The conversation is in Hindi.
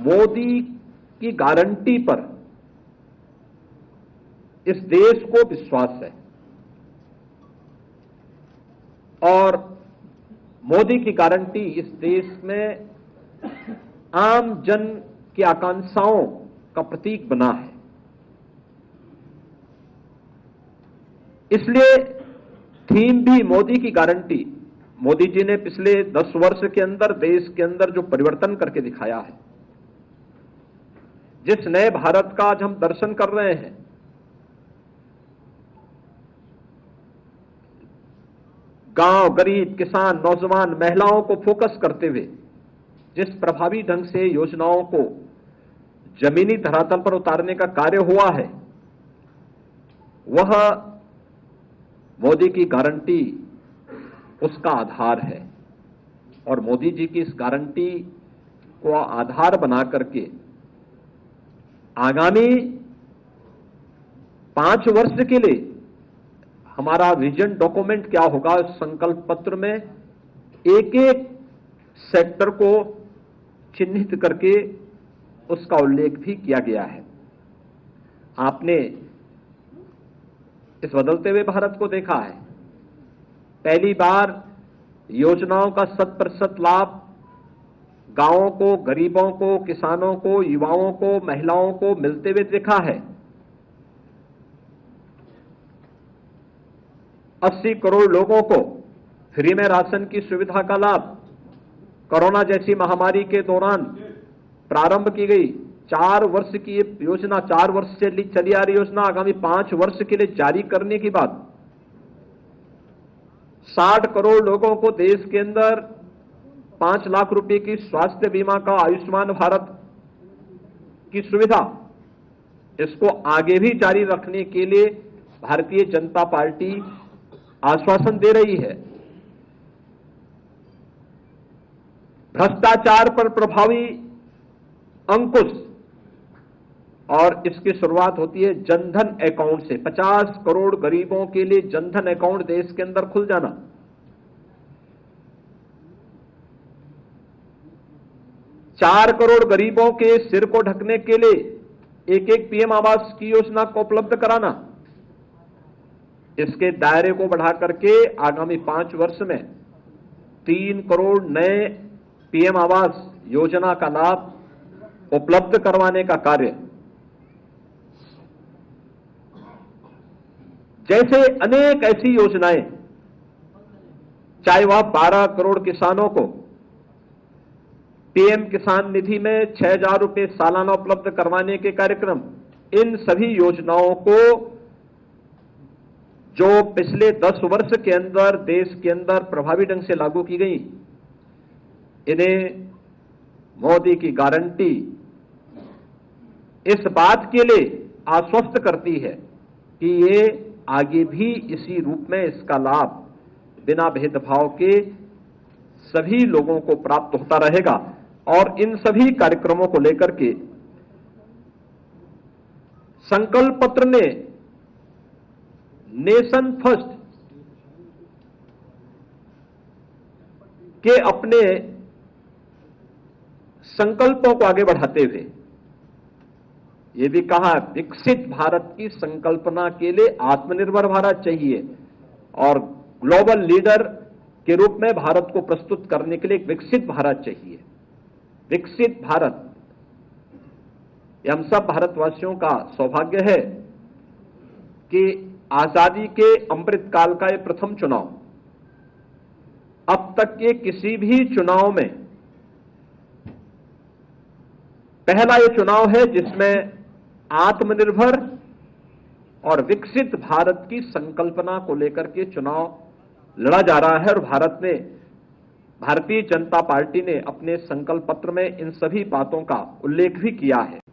मोदी की गारंटी पर इस देश को विश्वास है और मोदी की गारंटी इस देश में आम जन की आकांक्षाओं का प्रतीक बना है। इसलिए थीम भी मोदी की गारंटी। मोदी जी ने पिछले 10 वर्ष के अंदर देश के अंदर जो परिवर्तन करके दिखाया है, जिस नए भारत का आज हम दर्शन कर रहे हैं, गांव, गरीब, किसान, नौजवान, महिलाओं को फोकस करते हुए जिस प्रभावी ढंग से योजनाओं को जमीनी धरातल पर उतारने का कार्य हुआ है, वह मोदी की गारंटी उसका आधार है। और मोदी जी की इस गारंटी को आधार बना करके आगामी 5 वर्ष के लिए हमारा विजन डॉक्यूमेंट क्या होगा, इस संकल्प पत्र में एक एक सेक्टर को चिन्हित करके उसका उल्लेख भी किया गया है। आपने इस बदलते हुए भारत को देखा है, पहली बार योजनाओं का 100% लाभ गांवों को, गरीबों को, किसानों को, युवाओं को, महिलाओं को मिलते हुए देखा है। 80 करोड़ लोगों को फ्री में राशन की सुविधा का लाभ कोरोना जैसी महामारी के दौरान प्रारंभ की गई। 4 वर्ष की ये योजना, 4 वर्ष से चली आ रही योजना आगामी 5 वर्ष के लिए जारी करने की बात। 60 करोड़ लोगों को देश के अंदर 5 लाख रुपए की स्वास्थ्य बीमा का, आयुष्मान भारत की सुविधा, इसको आगे भी जारी रखने के लिए भारतीय जनता पार्टी आश्वासन दे रही है। भ्रष्टाचार पर प्रभावी अंकुश, और इसकी शुरुआत होती है जनधन अकाउंट से। 50 करोड़ गरीबों के लिए जनधन अकाउंट देश के अंदर खुल जाना। चार करोड़ गरीबों के सिर को ढकने के लिए एक पीएम आवास की योजना को उपलब्ध कराना। इसके दायरे को बढ़ा करके आगामी 5 वर्ष में 3 करोड़ नए पीएम आवास योजना का लाभ उपलब्ध करवाने का कार्य। जैसे अनेक ऐसी योजनाएं, चाहे वह 12 करोड़ किसानों को पीएम किसान निधि में 6,000 रुपए सालाना उपलब्ध करवाने के कार्यक्रम, इन सभी योजनाओं को जो पिछले 10 वर्ष के अंदर देश के अंदर प्रभावी ढंग से लागू की गई, इन्हें मोदी की गारंटी इस बात के लिए आश्वस्त करती है कि ये आगे भी इसी रूप में इसका लाभ बिना भेदभाव के सभी लोगों को प्राप्त होता रहेगा। और इन सभी कार्यक्रमों को लेकर के संकल्प पत्र ने नेशन फर्स्ट के अपने संकल्पों को आगे बढ़ाते हुए यह भी कहा, विकसित भारत की संकल्पना के लिए आत्मनिर्भर भारत चाहिए और ग्लोबल लीडर के रूप में भारत को प्रस्तुत करने के लिए एक विकसित भारत चाहिए। विकसित भारत, यह हम सब भारतवासियों का सौभाग्य है कि आजादी के अमृत काल का यह प्रथम चुनाव, अब तक के किसी भी चुनाव में पहला यह चुनाव है जिसमें आत्मनिर्भर और विकसित भारत की संकल्पना को लेकर के चुनाव लड़ा जा रहा है। और भारतीय जनता पार्टी ने अपने संकल्प पत्र में इन सभी बातों का उल्लेख भी किया है।